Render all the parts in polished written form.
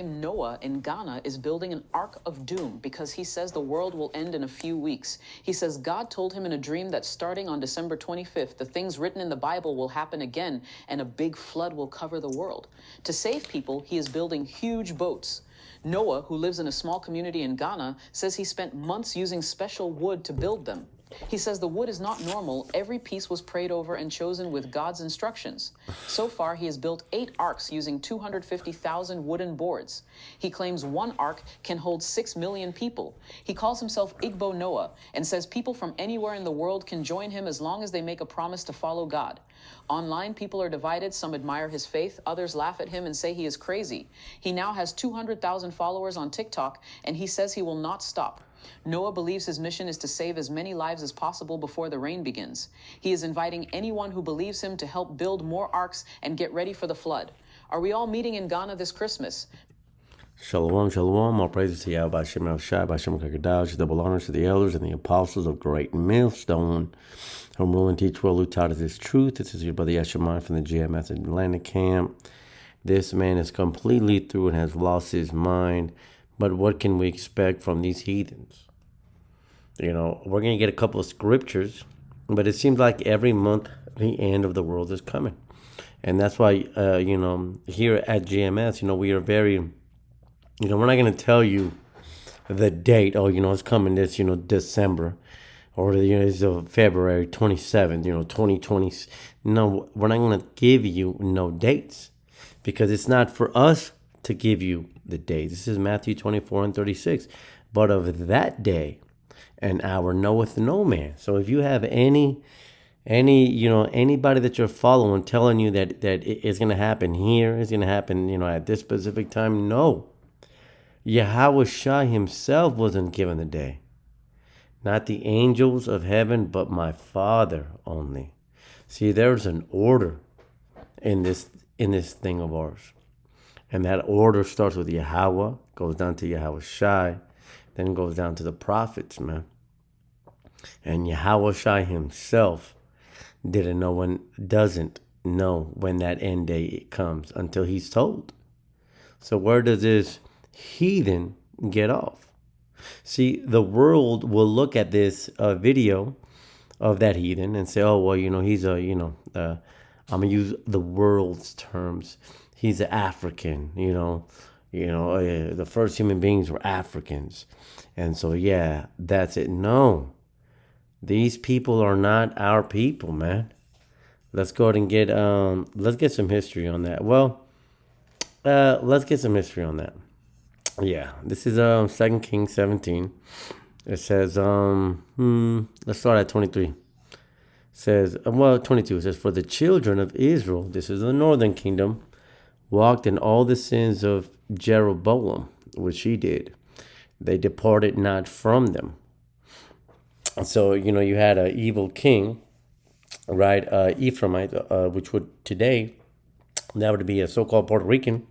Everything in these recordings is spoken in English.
Noah in Ghana is building an ark of doom because he says the world will end in a few weeks. He says God told him in a dream that starting on December 25th, the things written in the Bible will happen again and a big flood will cover the world. To save people, he is building huge boats. Noah, who lives in a small community in Ghana, says he spent months using special wood to build them. He says the wood is not normal. Every piece was prayed over and chosen with God's instructions. So far, he has built 8 arks using 250,000 wooden boards. He claims one ark can hold 6 million people. He calls himself Igbo Noah and says people from anywhere in the world can join him as long as they make a promise to follow God. Online, people are divided. Some admire his faith. Others laugh at him and say he is crazy. He now has 200,000 followers on TikTok, and he says he will not stop. Noah believes his mission is to save as many lives as possible before the rain begins. He is inviting anyone who believes him to help build more arks and get ready for the flood. Are we all meeting in Ghana this Christmas? Shalom, shalom. All praises to Yahweh Shem El Shai, Shem Kakadash, double honors to the elders and the apostles of Great Millstone, whom rule and teach world, who taught us this truth. This is your brother Yeshua from the GMS Atlanta camp. This man is completely through and has lost his mind. But what can we expect from these heathens? You know, we're going to get a couple of scriptures, but it seems like every month the end of the world is coming. And that's why, here at GMS, we are very, we're not going to tell you the date. Oh, it's coming this, December or, it's February 27th, 2020. No, we're not going to give you no dates because it's not for us to give you the day. This is Matthew 24:36. But of that day and hour knoweth no man. So if you have anybody that you're following telling you that it's going to happen here, it's going to happen, at this specific time, no. Yahweh Shai himself wasn't given the day. Not the angels of heaven, but my Father only. See, there's an order in this thing of ours. And that order starts with Yahweh, goes down to Yahweh Shai, then goes down to the prophets, man. And Yahweh Shai himself doesn't know when that end day comes until he's told. So where does this heathen get off? See, the world will look at this video of that heathen and say, oh, well, he's I'm going to use the world's terms. He's an African, the first human beings were Africans. And so, yeah, that's it. No, these people are not our people, man. Let's go ahead and let's get some history on that. Well, let's get some history on that. Yeah, this is 2 Kings 17. It says, let's start at 23. It says, 22. It says, for the children of Israel, this is the northern kingdom, walked in all the sins of Jeroboam, which he did. They departed not from them. So, you had an evil king, right? Ephraimite, which would today, that would be a so-called Puerto Rican,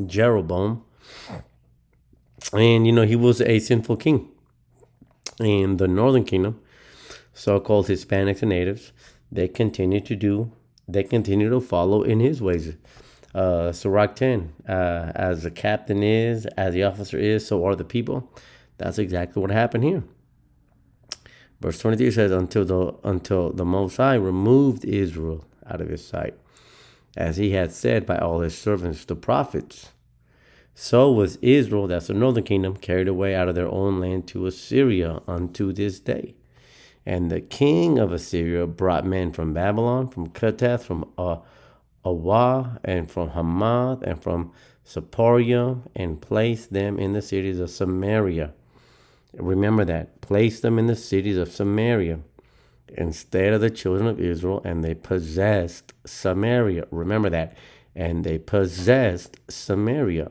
Jeroboam. And, he was a sinful king. In the northern kingdom, so-called Hispanics and natives, they continue to follow in his ways. Sirach 10, as the captain is, as the officer is, so are the people. That's exactly what happened here. Verse 23 says, until the Most High removed Israel out of his sight, as he had said by all his servants, the prophets. So was Israel, that's the northern kingdom, carried away out of their own land to Assyria unto this day. And the king of Assyria brought men from Babylon, from Cuttath, from Awah, and from Hamath, and from Sepharvaim, and placed them in the cities of Samaria. Remember that. Placed them in the cities of Samaria instead of the children of Israel, and they possessed Samaria. Remember that. And they possessed Samaria.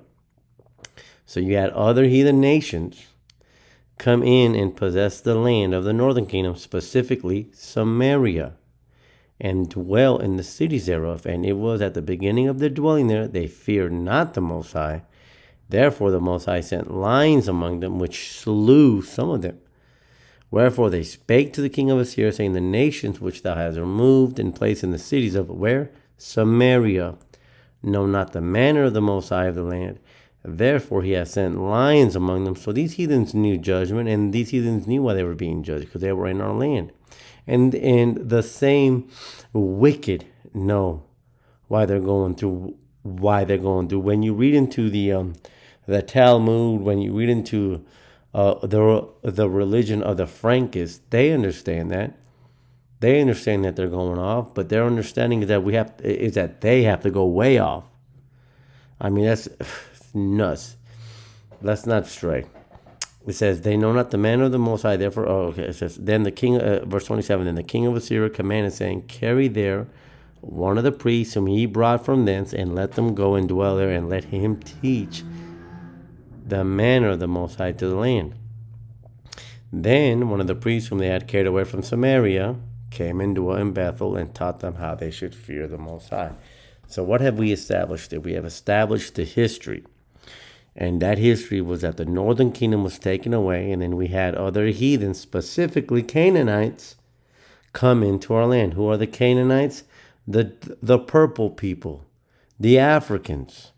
So you had other heathen nations come in and possess the land of the northern kingdom, specifically Samaria, and dwell in the cities thereof. And it was at the beginning of their dwelling there, they feared not the Most High. Therefore the Most High sent lions among them, which slew some of them. Wherefore they spake to the king of Assyria, saying, the nations which thou hast removed and placed in the cities of where? Samaria know not the manner of the Most High of the land, Therefore, he has sent lions among them. So these heathens knew judgment, and these heathens knew why they were being judged, because they were in our land. And the same wicked know why they're going through. When you read into the Talmud, when you read into the religion of the Frankists, they understand that. They understand that they're going off, but their understanding is that they have to go way off. I mean, that's nuts. Let's not stray. It says, they know not the manner of the Most High, therefore, it says, then the king, verse 27, then the king of Assyria commanded, saying, carry there one of the priests whom he brought from thence, and let them go and dwell there, and let him teach the manner of the Most High to the land. Then one of the priests whom they had carried away from Samaria came and dwelt in Bethel, and taught them how they should fear the Most High. So what have we established there? We have established the history. And that history was that the northern kingdom was taken away, and then we had other heathens, specifically Canaanites, come into our land. Who are the Canaanites? The purple people, the Africans,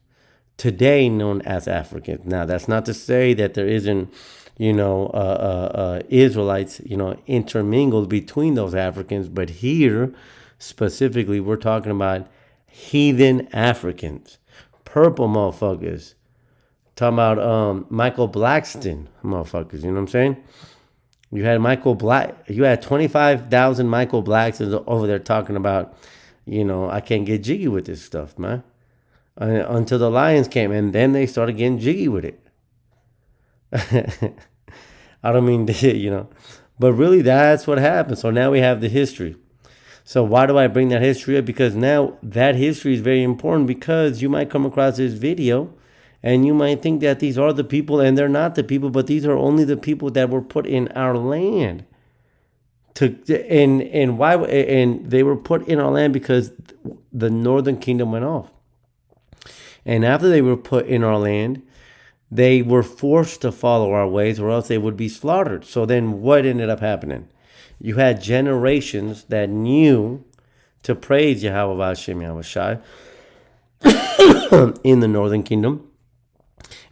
today known as Africans. Now, that's not to say that there isn't, Israelites, intermingled between those Africans, but here, specifically, we're talking about heathen Africans, purple motherfuckers. Talking about Michael Blackston motherfuckers, you know what I'm saying? You had 25,000 Michael Blackstons over there talking about, I can't get jiggy with this stuff, man. Until the Lions came, and then they started getting jiggy with it. I don't mean to, but really that's what happened. So now we have the history. So why do I bring that history up? Because now that history is very important, because you might come across this video and you might think that these are the people, and they're not the people, but these are only the people that were put in our land. And they were put in our land because the northern kingdom went off. And after they were put in our land, they were forced to follow our ways, or else they would be slaughtered. So then what ended up happening? You had generations that knew to praise Yahweh Hashem Yahushai in the northern kingdom.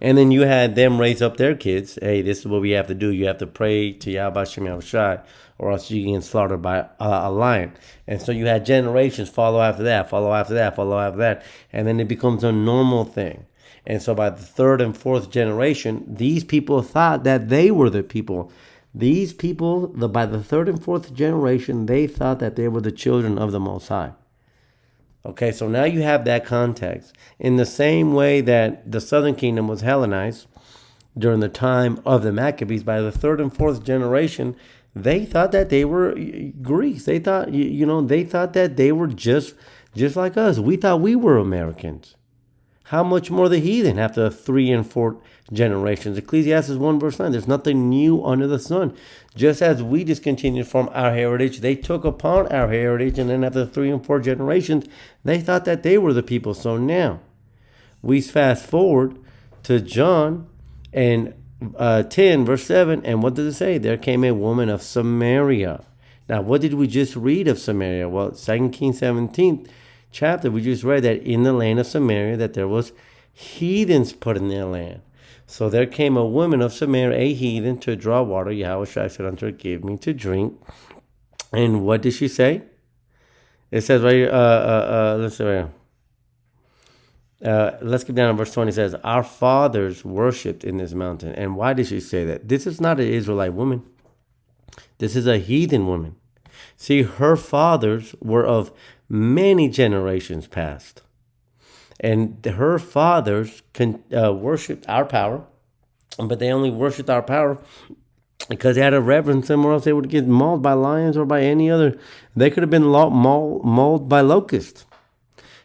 And then you had them raise up their kids. Hey, this is what we have to do. You have to pray to Yahweh Hashem Yahushai, or else you get slaughtered by a lion. And so you had generations follow after that, follow after that, follow after that. And then it becomes a normal thing. And so by the third and fourth generation, these people thought that they were the people. These people, by the third and fourth generation, they thought that they were the children of the Most High. Okay, so now you have that context. In the same way that the southern kingdom was Hellenized during the time of the Maccabees, by the third and fourth generation, they thought that they were Greeks. They thought, they thought that they were just like us. We thought we were Americans. How much more the heathen after 3 and 4 generations? Ecclesiastes 1 verse 9. There's nothing new under the sun. Just as we discontinued from our heritage, they took upon our heritage, and then after 3 and 4 generations, they thought that they were the people. So now, we fast forward to John and 10 verse 7, and what does it say? There came a woman of Samaria. Now, what did we just read of Samaria? Well, 2 Kings 17th chapter, we just read that in the land of Samaria that there was heathens put in their land. So there came a woman of Samaria, a heathen, to draw water. Yahweh said unto her, give me to drink. And what did she say? It says right here, let's see right here. Let's get down to verse 20. It says, our fathers worshipped in this mountain. And why did she say that? This is not an Israelite woman. This is a heathen woman. See, her fathers were of many generations past. And her fathers worshipped our power, but they only worshipped our power because they had a reverence them, or else they would get mauled by lions or by any other. They could have been mauled by locusts.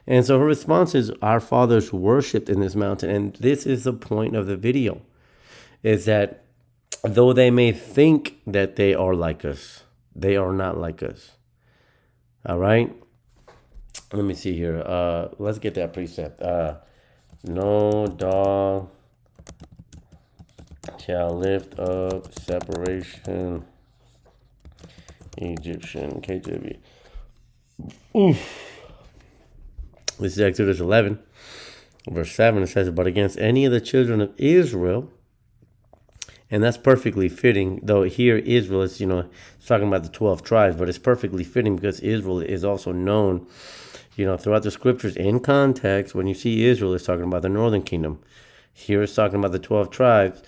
And so her response is, our fathers worshipped in this mountain. And this is the point of the video, is that though they may think that they are like us, they are not like us. All right? Let me see here. Let's get that precept. No dog shall lift up separation. Egyptian KJV. Oof. This is Exodus 11. Verse 7, it says, but against any of the children of Israel, and that's perfectly fitting, though here Israel is, it's talking about the 12 tribes, but it's perfectly fitting because Israel is also known, throughout the scriptures in context. When you see Israel, it's talking about the northern kingdom. Here it's talking about the 12 tribes,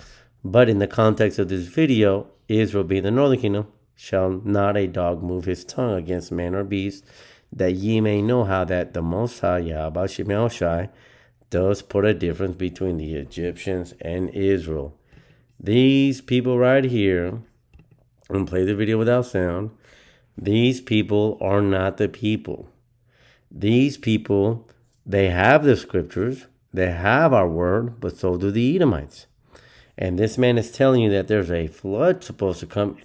but in the context of this video, Israel being the northern kingdom, shall not a dog move his tongue against man or beast, that ye may know how that the Most High Yahweh Shemel Shai does put a difference between the Egyptians and Israel. These people right here, I'm going to play the video without sound. These people are not the people. These people, they have the scriptures, they have our word, but so do the Edomites. And this man is telling you that there's a flood supposed to come.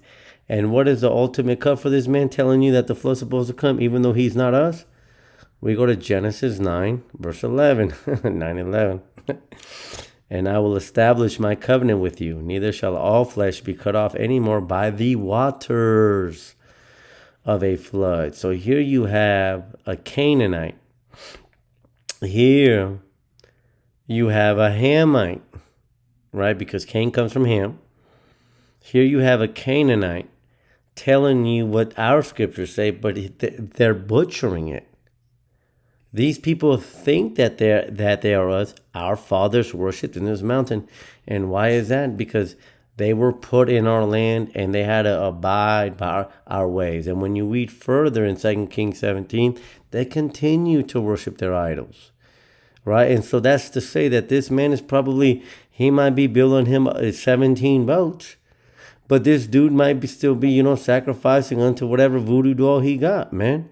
And what is the ultimate cut for this man telling you that the flood's supposed to come, even though he's not us? We go to Genesis 9, verse 11, 9:11. And I will establish my covenant with you. Neither shall all flesh be cut off anymore by the waters of a flood. So here you have a Canaanite. Here you have a Hamite, right? Because Cain comes from Ham. Here you have a Canaanite telling you what our scriptures say, but they're butchering it. These people think that they are us. Our fathers worshipped in this mountain. And why is that? Because they were put in our land and they had to abide by our ways. And when you read further in 2 Kings 17, they continue to worship their idols. Right? And so that's to say that this man is probably, he might be building him 17 boats. But this dude might still be, sacrificing unto whatever voodoo doll he got, man.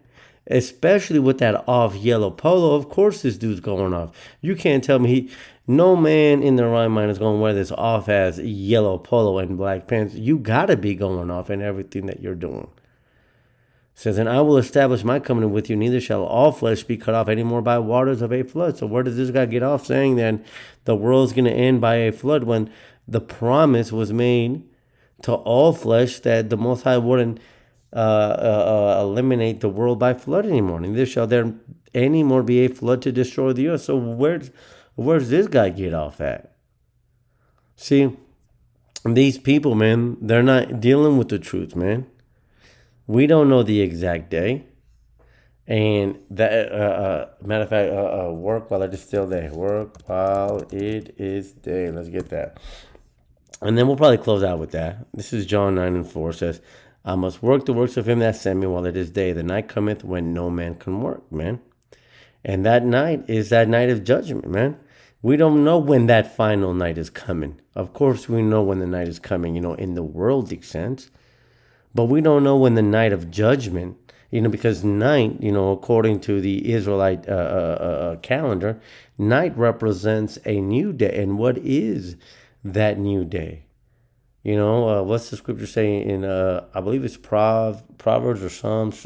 Especially with that off yellow polo. Of course this dude's going off. You can't tell me no man in their right mind is going to wear this off as yellow polo and black pants. You got to be going off in everything that you're doing. It says, and I will establish my covenant with you, neither shall all flesh be cut off anymore by waters of a flood. So where does this guy get off saying that the world's going to end by a flood when the promise was made to all flesh that the Most High wouldn't eliminate the world by flood anymore? Neither shall there anymore be a flood to destroy the earth. So where's this guy get off at? See, these people, man, they're not dealing with the truth, man. We don't know the exact day. And that, matter of fact, work while it is still day. Work while it is day. Let's get that. And then we'll probably close out with that. This is John 9:4. It says, I must work the works of him that sent me while it is day. The night cometh when no man can work, man. And that night is that night of judgment, man. We don't know when that final night is coming. Of course, we know when the night is coming, in the worldly sense. But we don't know when the night of judgment, because night, according to the Israelite calendar, night represents a new day. And what is that new day? What's the scripture saying in, I believe it's Proverbs or Psalms,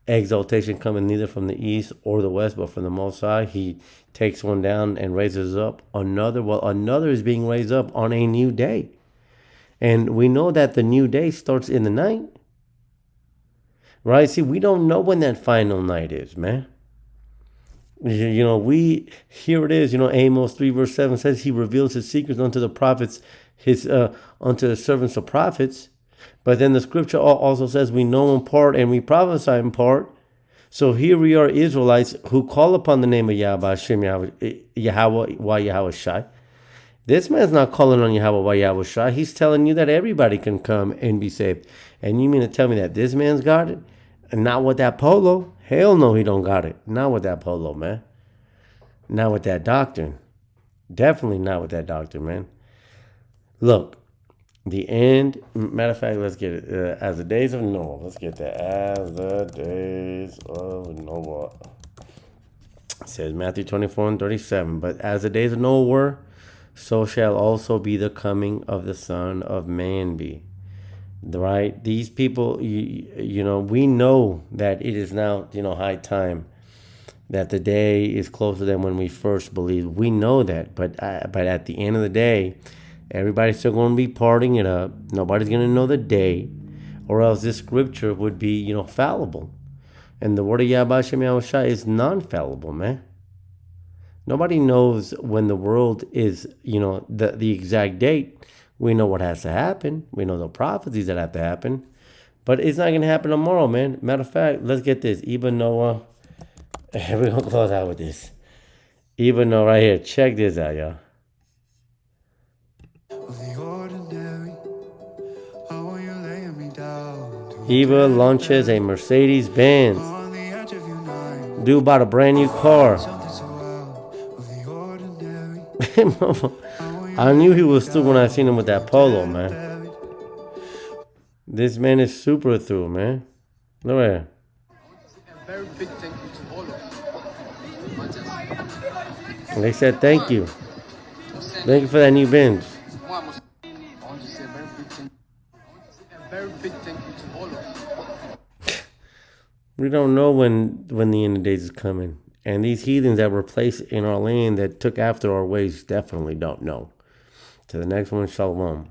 exaltation coming neither from the east or the west, but from the Most High. He takes one down and raises up another. Well, another is being raised up on a new day. And we know that the new day starts in the night. Right? See, we don't know when that final night is, man. Here it is, Amos 3 verse 7 says he reveals his secrets unto the prophets, unto the servants of prophets. But then the scripture also says we know in part and we prophesy in part. So here we are, Israelites who call upon the name of Yahweh, Hashem, Yahweh Shai. This man's not calling on Yahweh Shai. He's telling you that everybody can come and be saved. And you mean to tell me that this man's got it? And not with that polo? Hell no, he don't got it. Not with that polo, man. Not with that doctrine. Definitely not with that doctrine, man. Look, the end. Matter of fact, let's get it. As the days of Noah. Let's get that. As the days of Noah. It says Matthew 24:37. But as the days of Noah were, so shall also be the coming of the Son of Man be. Right? These people, we know that it is now, high time that the day is closer than when we first believed. We know that, but at the end of the day, everybody's still going to be partying it up. Nobody's going to know the day, or else this scripture would be, fallible. And the word of Yahweh Shem Yahushua is non-fallible, man. Nobody knows when the world is, the exact date. We know what has to happen. We know the prophecies that have to happen. But it's not going to happen tomorrow, man. Matter of fact, let's get this. Ibn Noah. We're going to close out with this. Ibn Noah right here. Check this out, y'all. Eva launches a Mercedes-Benz. Dude bought a brand new car. I knew he was through when I seen him with that polo, man. This man is super through, man. Look at him. Very big thank you to all of you. They said thank you. Thank you for that new Benz. I want to say a very big thank you to all of you. We don't know when the end of days is coming. And these heathens that were placed in our land that took after our ways definitely don't know. To the next one, shalom.